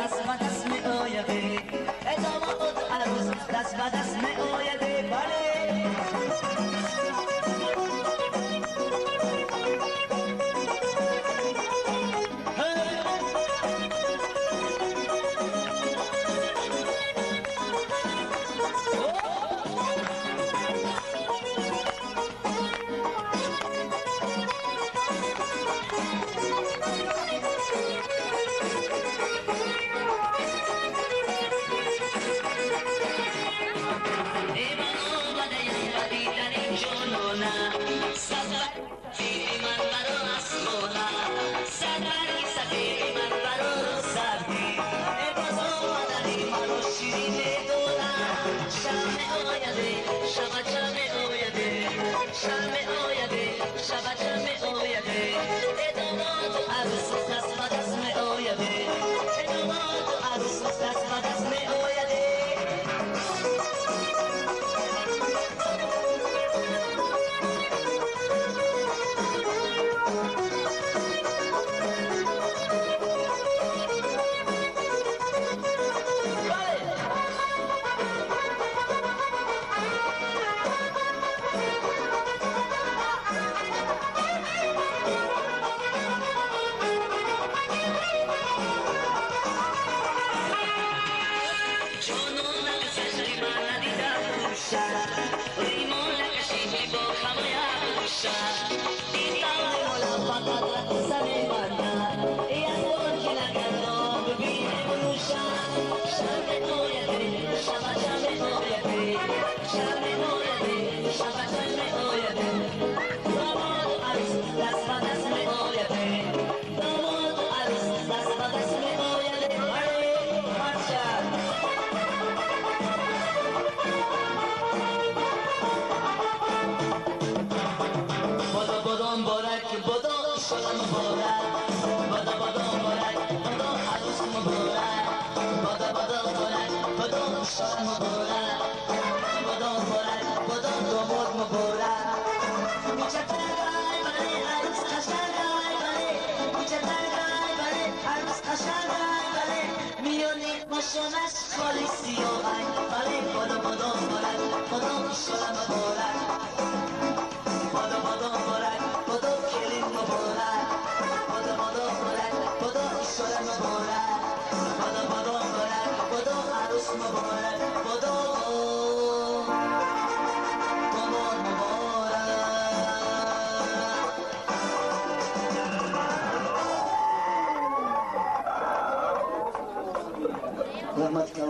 دست و دست می آیده داماد عروس دست و دست می آیده بله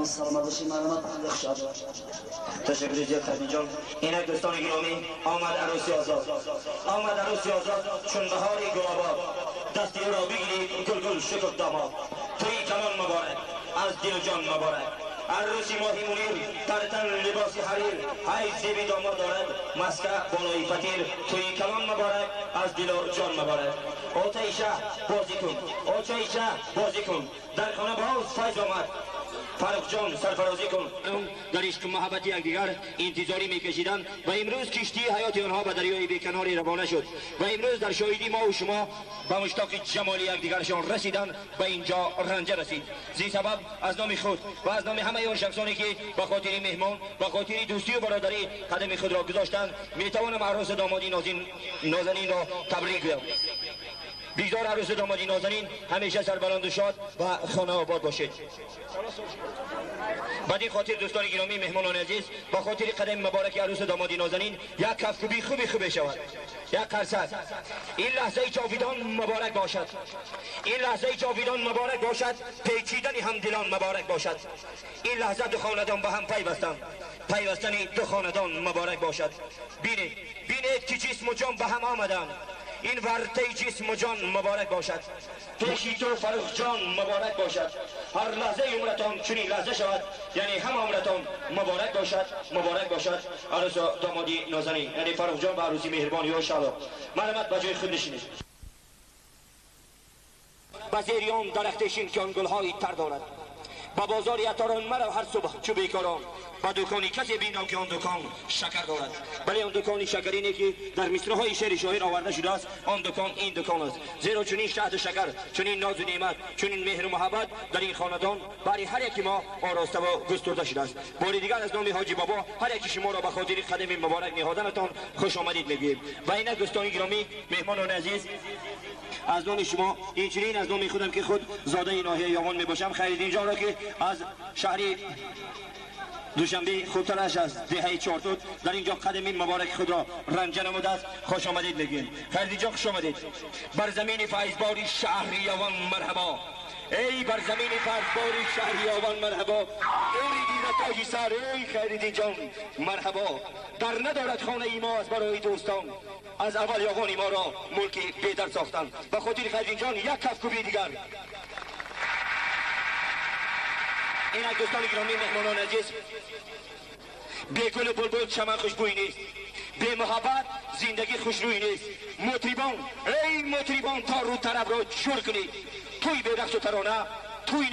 سلام باشی مرحمت شاد تشکر زیاد خدمت جان. اینک دوستان گرامی آمد عروسی آزاد چون بهاری گلاباد دستی را بگیرید گل شکر داماد توی کمان مبارک از دل جان مبارک عروسی ماهی منیر در تن لباسی حریر های زیبی داماد دارد مسکه بالای فتیر توی کمان مبارک از دل جان مبارک آتیشه بازی کن در خانه باز فیض آمد فرخ جان سرفرازی کن. در عشق محبت یکدیگر انتظاری میکشیدند و امروز کشتی حیات آنها به دریای بیکناری روانه شد و امروز در شاهدی ما و شما به مشتاق جمال یکدیگرشان رسیدند و اینجا رنجه رسید. زی سبب از نام خود و از نام همه آن شخصانی که به خاطر مهمان و خاطر دوستی و برادری قدم خود را گذاشتند میتوانم عروس دامادی نازنین را تبریک گویم. بیزار عروس دامادی نازنین همیشه سربلند و شاد و خانه آباد باشید. بدین خاطر دوستان گرامی مهمانان عزیز با خاطر قدم مبارک عروس دامادی نازنین یک کفکوبی خوبی شود، یک قرصد. این لحظه جاویدان مبارک باشد، این لحظه جاویدان مبارک باشد، پیچیدن همدلان مبارک باشد. این لحظه دو خاندان به هم پیوستن دو خاندان مبارک باشد. بینید که جسم و جان به هم آمدند. این ورطه جسم و جان مبارک باشد. پیشی تو فرخ جان مبارک باشد. هر لحظه عمرتان چنین لحظه شود، یعنی هم عمرتان مبارک باشد عروس دامادی نازنین، یعنی فرخ جان و عروسی مهربانی و شادا. مرحمت به جای خود نشینید. بزیریان درخت شین که آن گلهای تر دارد، با بازار عطاران مرا هر صبح چو بیکارم با دکانی کسی بینم که آن دکان شکر دارد ولی آن دکانی شکرینه که در مصرهای شعر شاعر آورده شده است آن دکان این دکان است زیرا چنین شهد شکر چنین ناز و نعمت چنین مهر و محبت در این خاندان برای هر یکی ما آراسته و گسترده شده است بار دیگر از نام حاجی بابا هر یکی شما را به خاطر قدم مبارک نهادنتان خوش آمدید میگویم و اینک دوستان گرامی مهمانان عزیز از نام شما این چنین از نام خودم که خود زاده ناحیه یاوان میباشم خیرالدین جان را که از شهر دوشنبه خودترش از دهه چهارتود در اینجا قدم مبارک خود را رنجه نموده است خوش آمدید میگیم خیرالدین جان خوش آمدید بر زمین فیضباری شهر یاوان مرحبا ای بر زمین فیضباری شهر یاوان مرحبا ای دیده تاجی سر ای خیرالدین جان مرحبا در ندارد خانه ای ما از برای دوستان از اول یاوان ما را ملکی بیدر ساختند و خاطر خیرالدین جان یک کف کوبی دیگر اینک دوستان گرامی مهمانان عزیز بی گل بلبل چمن خوشبوی نیست بی محبت زندگی خوشروی نیست مطربان ای مطربان تا رو طرب را جور کنید توی به رقص و ترانه توی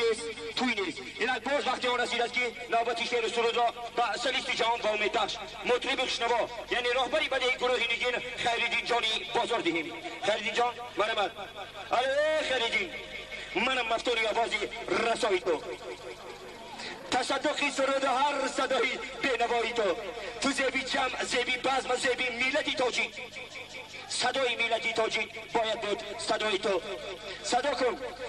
نیست اینک باز وقتی آن رسید است که نوبت شعر و سرود را به سلیست جهان قوم تخش مطرب خوشنوا یعنی راهبری بده این گروه نگین خیرالدین جانی بازار دهیم خیرالدین جان منم خیرالدین منم مفتوری آوازی رسایی تو تصدقی سرود هر صدایی بینوایی تو زیبی جمع زیبی بزم زیبی میلتی تاجی صدای میلتی تاجی باید بود صدای تو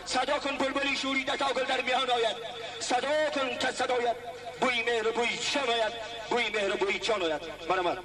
صدا کن بلبلی شوریده تا گل در میان آید صدا کن که صدایت بوی مهر بوی جان آید بوی مهر بوی جان آید مرمر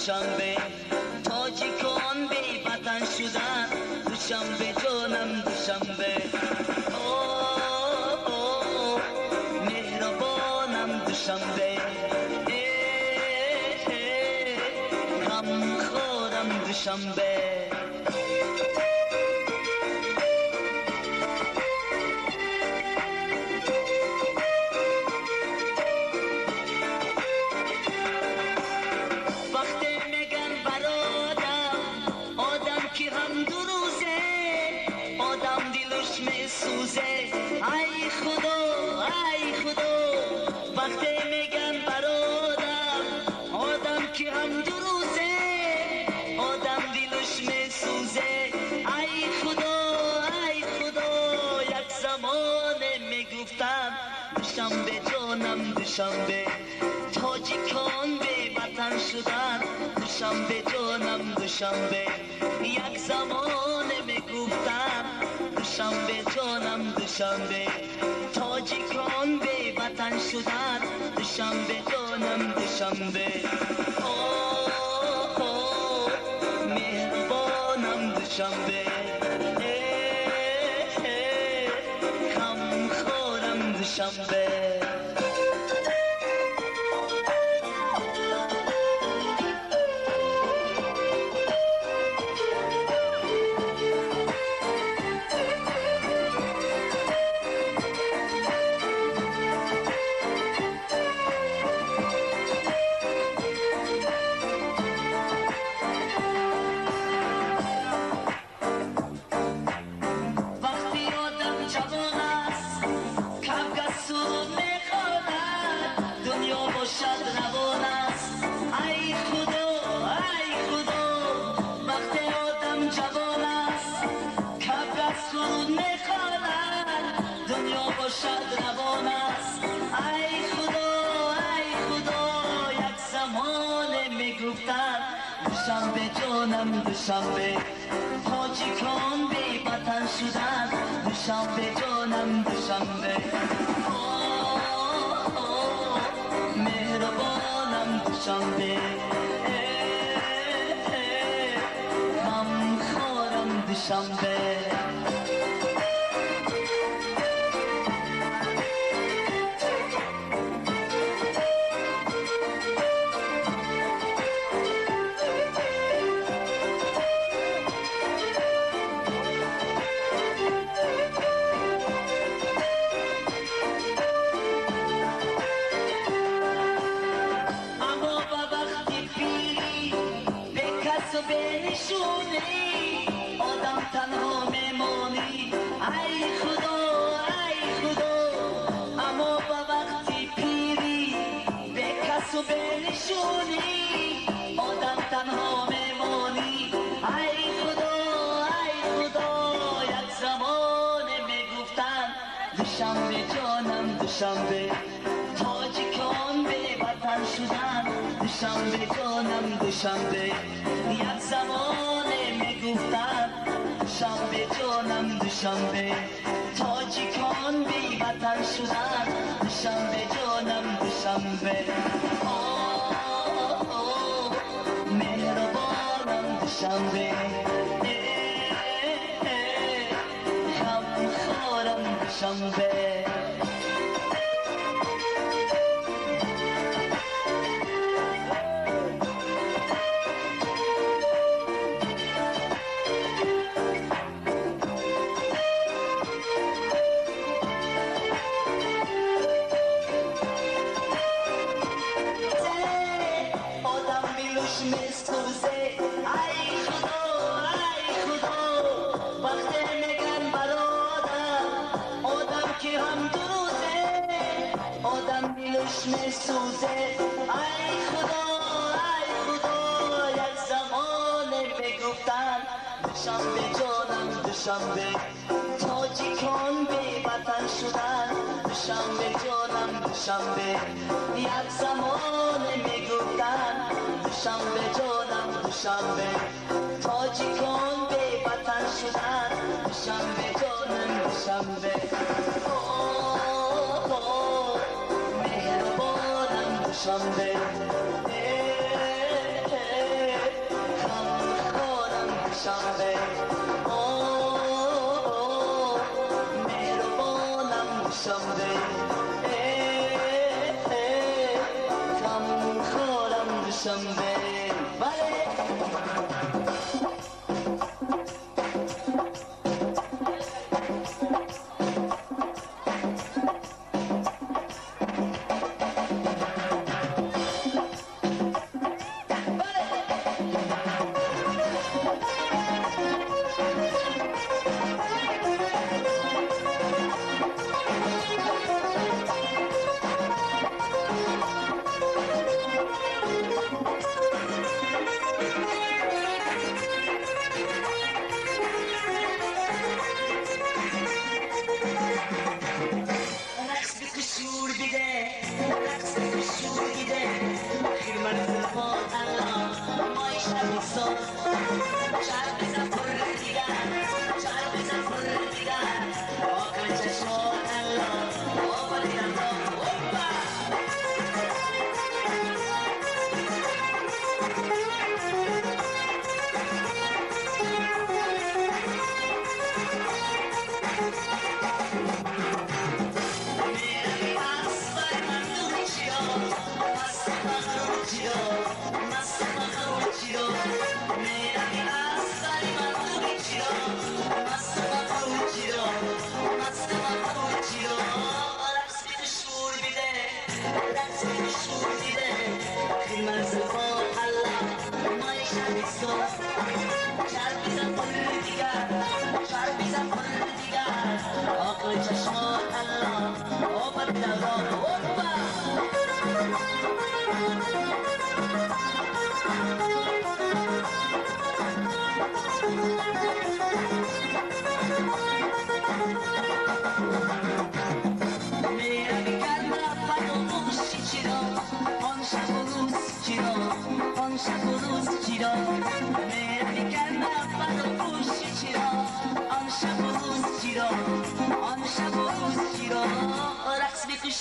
دوشنبه تاجیکان بی وطن شدن دوشنبه جانم دوشنبه مهربانم دوشنبه غم خورم دوشنبه ای خدا وقتی میگن برادم آدم که هم دو روزه آدم دلش میسوزه ای خدا یک زمان میگفتن دوشنبه جانم دوشنبه تاجیکان به وطن شدن دوشنبه جانم دوشنبه یک زمان میگفتن دوشنبه جانم دوشنبه تاجیکان به وطن شدن دوشنبه جانم دوشنبه مهربانم دوشنبه غم خورم دوشنبه دوشنبه جانم دوشنبه تاجیکان بی وطن شدن دوشنبه جانم دوشنبه مهربانم دوشنبه غم خورم دوشنبه نمیشونی آدم تنها میمونی ای خدا یک زمان میگفتن دوشنبه جانم دوشنبه تاجیکان به وطن شدن دوشنبه جانم دوشنبه یک زمان میگفتن دوشنبه جانم دوشنبه تاجیکان بی وطن شدن دوشنبه جانم دوشنبه مهربانم دوشنبه غمخوارم دوشنبه میسوزه ای خدا یک زمان میگفتن دوشنبه جانم دوشنبه تاجیکان بی وطن شدن دوشنبه جانم دوشنبه یک زمان میگفتن دوشنبه جانم دوشنبه تاجیکان بی وطن شدن دوشنبه جانم دوشنبه دوشنبه غمخوارم دوشنبه مهربانم دوشنبه غمخوارم دوشنبه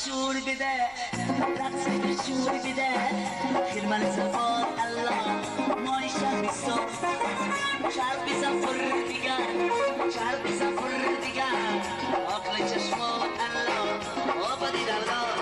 شور بده رقص شور بده خیرمن زفار الله مای شب صبح شب زفر دیگر شب زفر دیگر آقای چشمات الله آبادی درگاه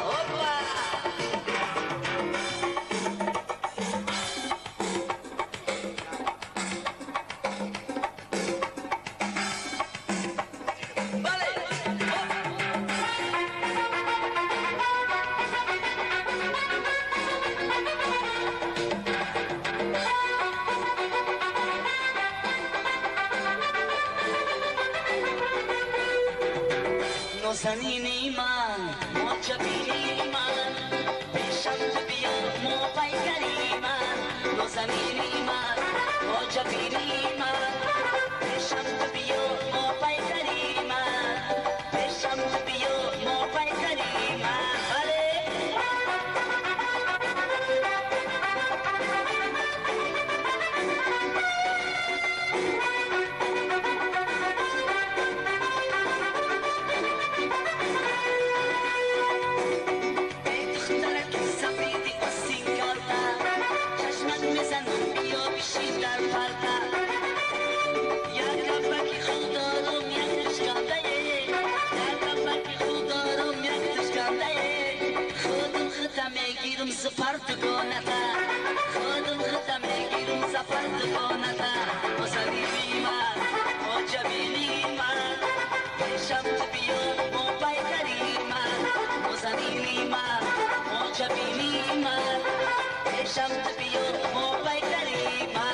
نازنینی من ماجبینی من پیشم بیا موبایل falta. Ya kapaki khudarum yakış kandaye. Ya kapaki khudarum yakış kandaye. Khudum khitame girum sıfartı gonata. Khudum khitame girum sıfartı gonata. O sabibima, o cabilima. Peşam tıbiyo, o baykarima. O sabibima, o cabilima. Peşam tıbiyo, o baykarima.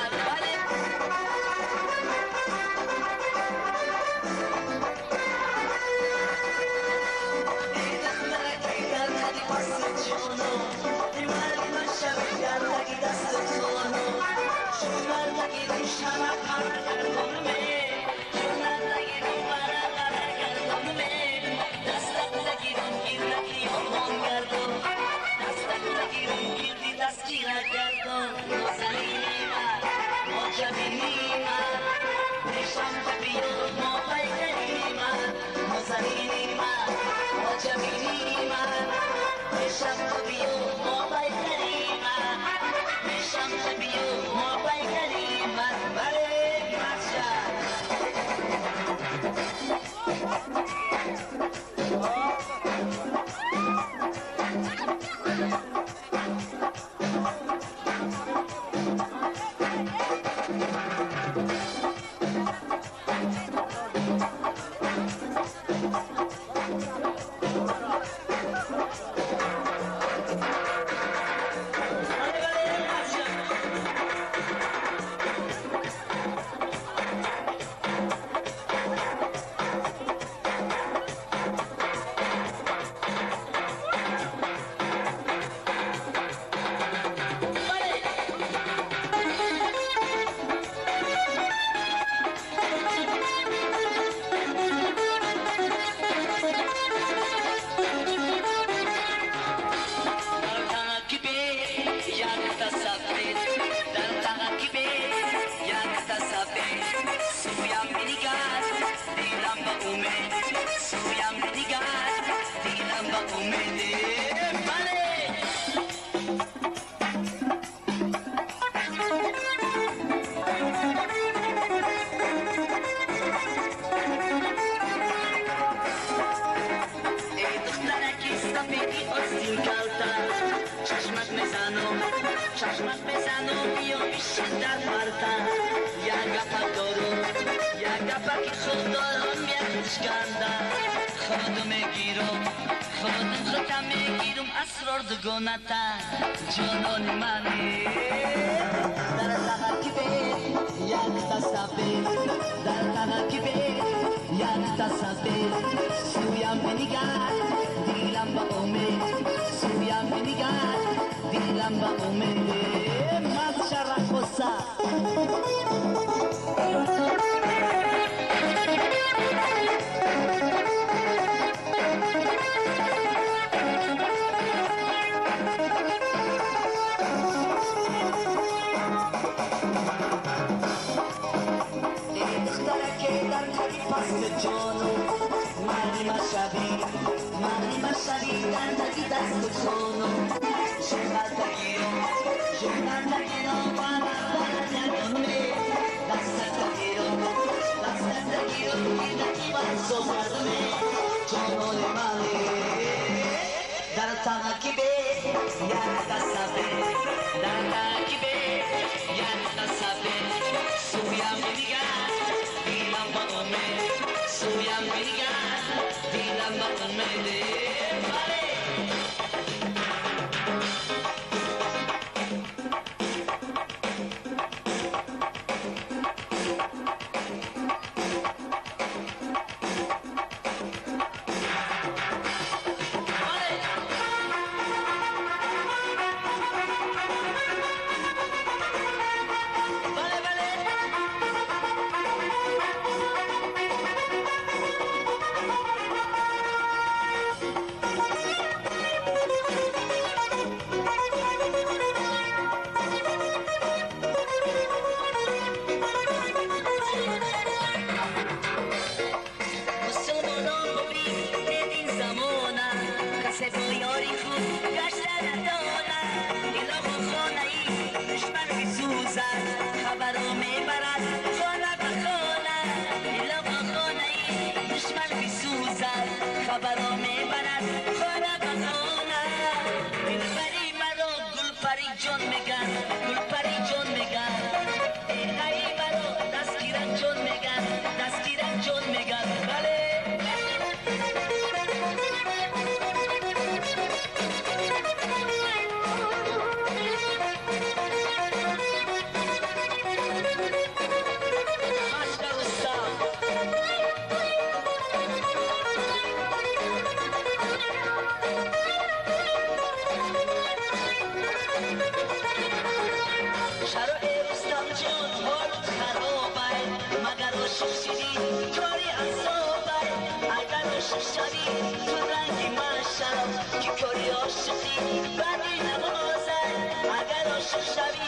عاشق شوی تو رنگی من شرم که کاری عاشقی بدی نبازد اگر عاشق شوی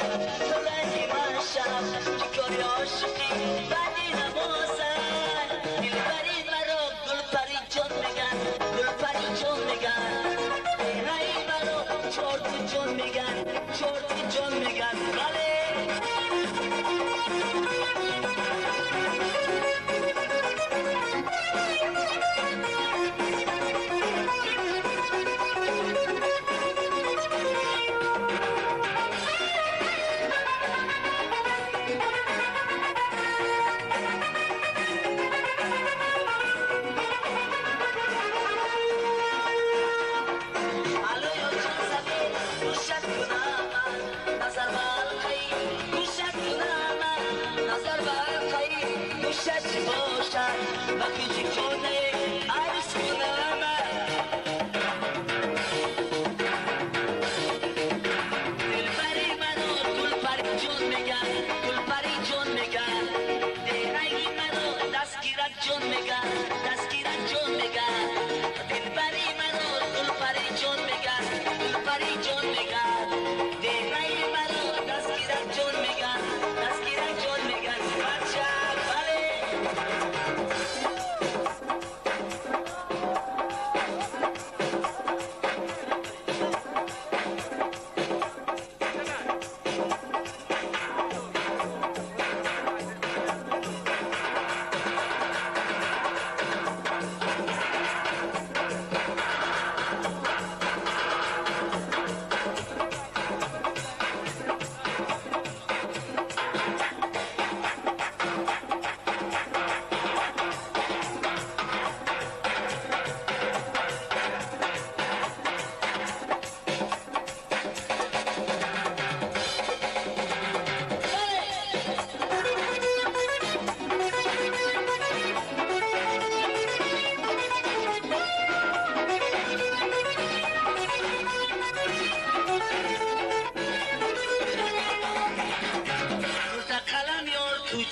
تو رنگی من شرم که کاری عاشقی بدی نبازد دلبری مرا گلپری جان میگن گلپری جان میگن رای مرا چرت جان میگن چرت جان میگن بله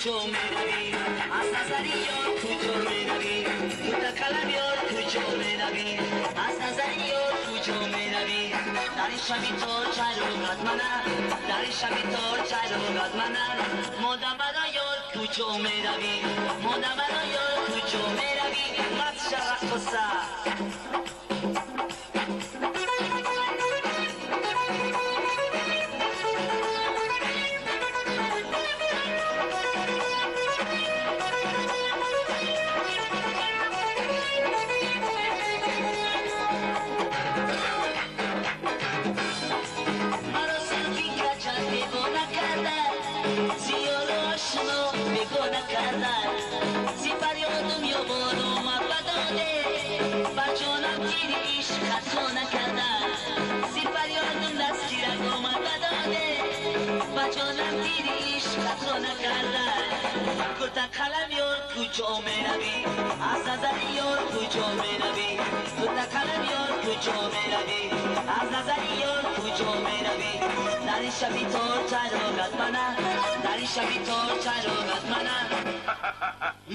کجا میروی از نظری یار کجا میروی تو تکلم یار کجا میروی از نظری یار کجا میروی در شبی تو چروقت منم در شبی تو چروقت منم مادم برا یار کجا میروی مادم برا یار کجا میروی مت شرق قصه قلم یار کجا میروی از نظر یار کجا میروی تو قلم یار کجا میروی از نظر یار کجا میروی در شبی تو چراغت منم در شبی تو چراغت منم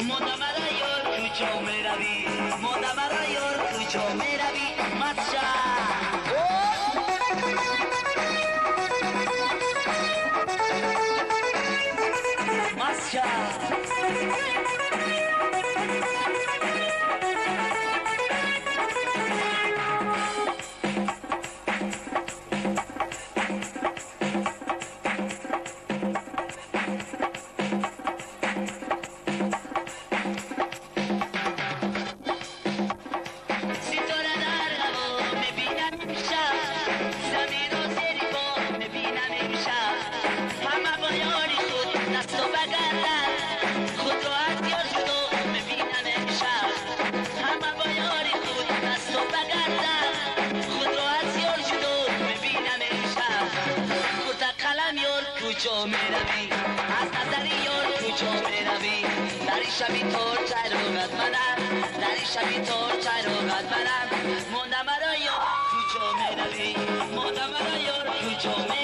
مادم را یار کجا میروی مادم را یار کجا میروی مچا کجا میروی از نظر یار کجا میروی در شبی تو چراغت منم در شبی تو چراغت منم مادم را یار کجا میروی مادم را یار کجا میروی